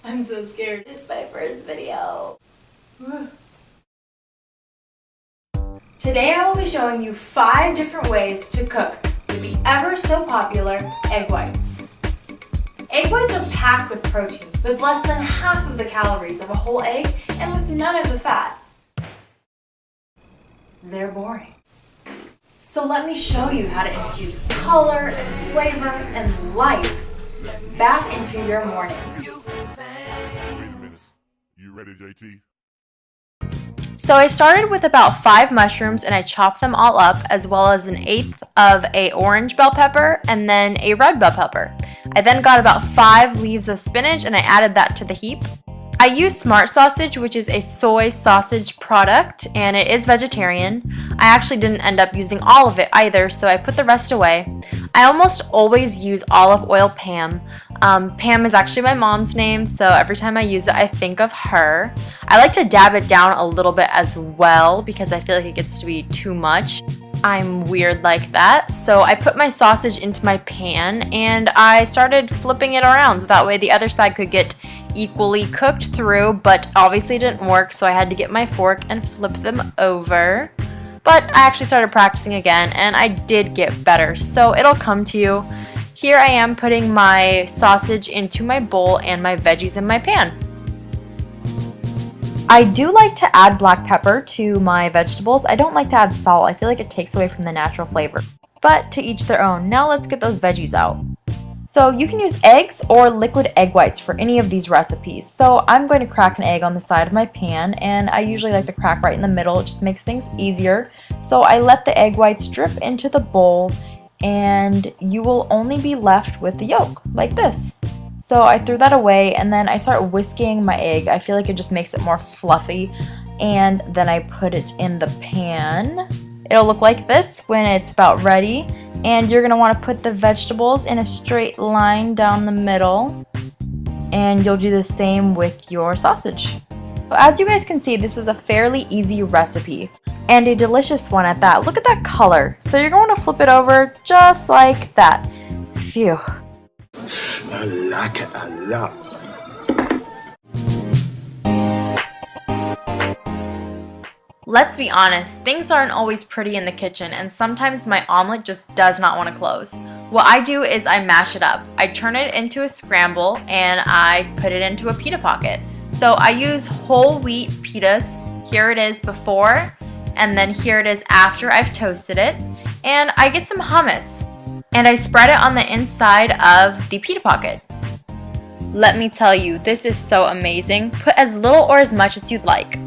I'm so scared. It's my first video. Today I will be showing you 5 different ways to cook the ever so popular egg whites. Egg whites are packed with protein, with less than half of the calories of a whole egg and with none of the fat. They're boring. So let me show you how to infuse color and flavor and life back into your mornings. Wait a minute. You ready, JT? So I started with about 5 mushrooms and I chopped them all up, as well as 1/8 of a orange bell pepper and then a red bell pepper. I then got about 5 leaves of spinach and I added that to the heap. I used Smart Sausage, which is a soy sausage product, and it is vegetarian. I actually didn't end up using all of it either, so I put the rest away. I almost always use olive oil Pam. Pam is actually my mom's name, so every time I use it, I think of her. I like to dab it down a little bit as well because I feel like it gets to be too much. I'm weird like that, so I put my sausage into my pan and I started flipping it around so that way the other side could get equally cooked through, but obviously it didn't work, so I had to get my fork and flip them over. But I actually started practicing again and I did get better, so it'll come to you. Here I am putting my sausage into my bowl and my veggies in my pan. I do like to add black pepper to my vegetables. I don't like to add salt. I feel like it takes away from the natural flavor. But to each their own. Now let's get those veggies out. So you can use eggs or liquid egg whites for any of these recipes. So I'm going to crack an egg on the side of my pan, and I usually like to crack right in the middle. It just makes things easier. So I let the egg whites drip into the bowl, and you will only be left with the yolk, like this. So I threw that away, and then I start whisking my egg. I feel like it just makes it more fluffy, and then I put it in the pan. It'll look like this when it's about ready. And you're going to want to put the vegetables in a straight line down the middle. And you'll do the same with your sausage. As you guys can see, this is a fairly easy recipe. And a delicious one at that. Look at that color. So you're going to flip it over just like that. Phew. I like it a lot. Let's be honest, things aren't always pretty in the kitchen, and sometimes my omelet just does not want to close. What I do is I mash it up. I turn it into a scramble and I put it into a pita pocket. So I use whole wheat pitas. Here it is before, and then here it is after I've toasted it. And I get some hummus and I spread it on the inside of the pita pocket. Let me tell you, this is so amazing. Put as little or as much as you'd like.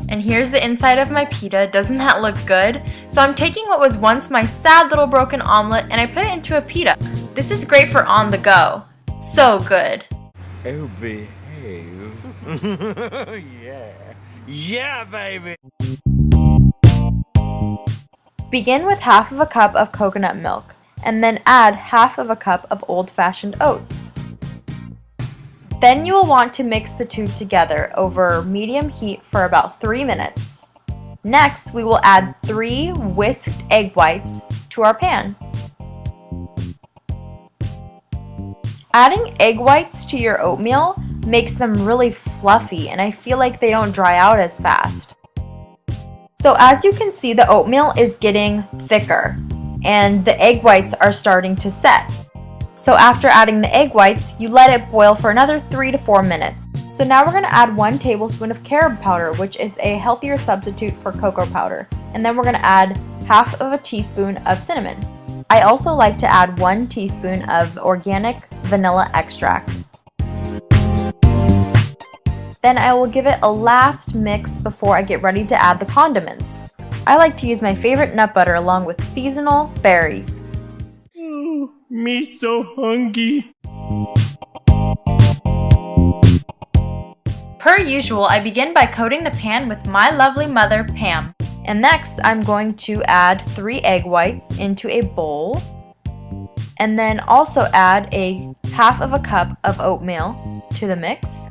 And here's the inside of my pita. Doesn't that look good? So I'm taking what was once my sad little broken omelet and I put it into a pita. This is great for on the go. So good. Oh, behave. Yeah. Yeah, baby. Begin with half of a cup of coconut milk and then add half of a cup of old-fashioned oats. Then you will want to mix the two together over medium heat for about 3 minutes. Next, we will add 3 whisked egg whites to our pan. Adding egg whites to your oatmeal makes them really fluffy, and I feel like they don't dry out as fast. So as you can see, the oatmeal is getting thicker and the egg whites are starting to set. So after adding the egg whites, you let it boil for another 3 to 4 minutes. So now we're going to add 1 tablespoon of carob powder, which is a healthier substitute for cocoa powder. And then we're going to add half of a teaspoon of cinnamon. I also like to add 1 teaspoon of organic vanilla extract. Then I will give it a last mix before I get ready to add the condiments. I like to use my favorite nut butter along with seasonal berries. Me so hungry. Per usual, I begin by coating the pan with my lovely mother, Pam. And next, I'm going to add 3 egg whites into a bowl. And then also add a half of a cup of oatmeal to the mix.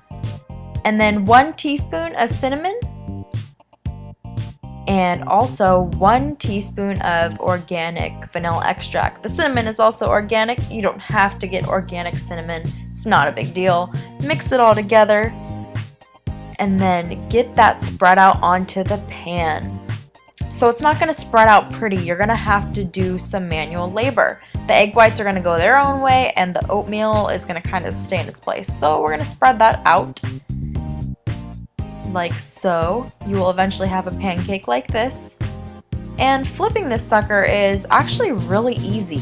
And then 1 teaspoon of cinnamon. And also 1 teaspoon of organic vanilla extract. The cinnamon is also organic. You don't have to get organic cinnamon. It's not a big deal. Mix it all together and then get that spread out onto the pan. So it's not going to spread out pretty. You're going to have to do some manual labor. The egg whites are going to go their own way and the oatmeal is going to kind of stay in its place. So we're going to spread that out like so. You will eventually have a pancake like this. And flipping this sucker is actually really easy.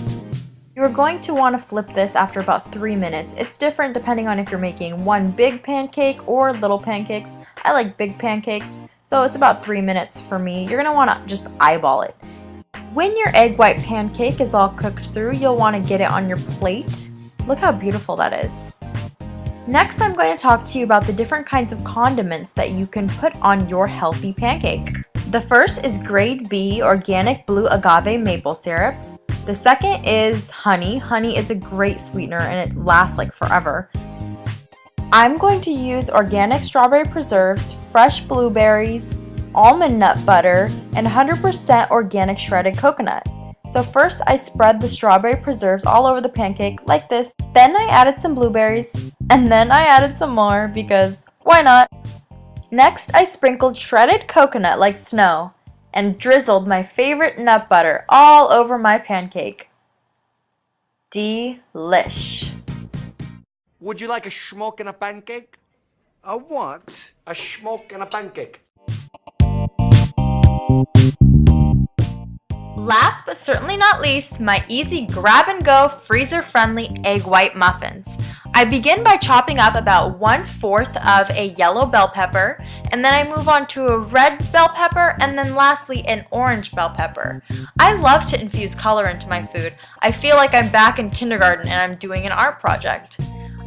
You're going to want to flip this after about 3 minutes. It's different depending on if you're making one big pancake or little pancakes. I like big pancakes, so it's about 3 minutes for me. You're going to want to just eyeball it. When your egg white pancake is all cooked through, you'll want to get it on your plate. Look how beautiful that is. Next, I'm going to talk to you about the different kinds of condiments that you can put on your healthy pancake. The first is grade B organic blue agave maple syrup. The second is honey. Honey is a great sweetener and it lasts like forever. I'm going to use organic strawberry preserves, fresh blueberries, almond nut butter, and 100% organic shredded coconut. So first I spread the strawberry preserves all over the pancake like this. Then I added some blueberries, and then I added some more because why not? Next I sprinkled shredded coconut like snow and drizzled my favorite nut butter all over my pancake. Delish. Would you like a schmoke and a pancake? A what? A schmoke and a pancake. Last but certainly not least, my easy grab-and-go, freezer-friendly egg white muffins. I begin by chopping up about 1/4 of a yellow bell pepper, and then I move on to a red bell pepper, and then lastly an orange bell pepper. I love to infuse color into my food. I feel like I'm back in kindergarten and I'm doing an art project.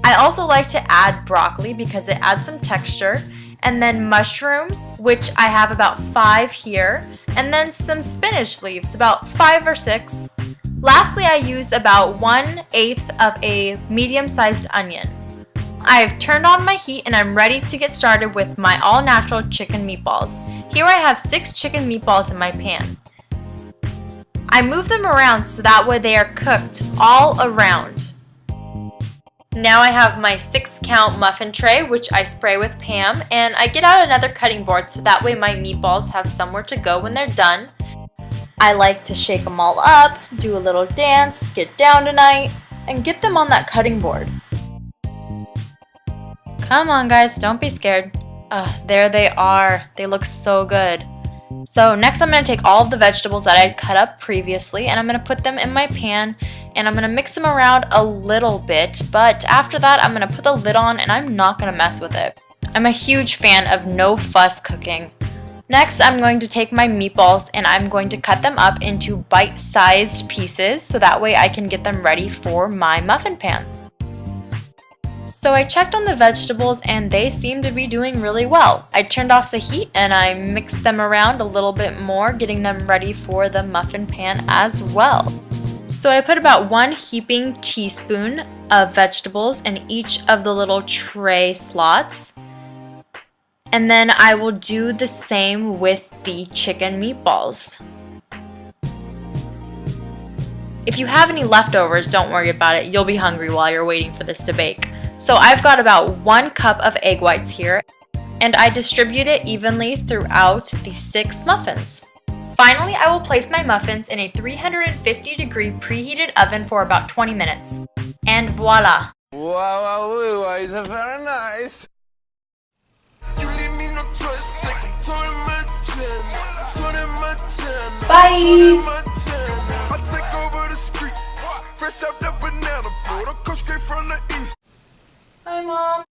I also like to add broccoli because it adds some texture, and then mushrooms, which I have about 5 here, and then some spinach leaves, about 5 or 6. Lastly, I used about 1/8 of a medium-sized onion. I've turned on my heat and I'm ready to get started with my all-natural chicken meatballs. Here I have 6 chicken meatballs in my pan. I move them around so that way they are cooked all around. Now I have my 6-count muffin tray, which I spray with Pam, and I get out another cutting board so that way my meatballs have somewhere to go when they're done. I like to shake them all up, do a little dance, get down tonight, and get them on that cutting board. Come on guys, don't be scared. There they are. They look so good. So next I'm going to take all of the vegetables that I'd cut up previously and I'm going to put them in my pan and I'm going to mix them around a little bit, but after that I'm going to put the lid on and I'm not going to mess with it. I'm a huge fan of no fuss cooking. Next I'm going to take my meatballs and I'm going to cut them up into bite-sized pieces so that way I can get them ready for my muffin pan. So I checked on the vegetables and they seem to be doing really well. I turned off the heat and I mixed them around a little bit more, getting them ready for the muffin pan as well. So I put about 1 heaping teaspoon of vegetables in each of the little tray slots. And then I will do the same with the chicken meatballs. If you have any leftovers, don't worry about it. You'll be hungry while you're waiting for this to bake. So I've got about 1 cup of egg whites here, and I distribute it evenly throughout the 6 muffins. Finally, I will place my muffins in a 350-degree preheated oven for about 20 minutes. And voila! Wow, is very nice. Bye! Hi, Mom.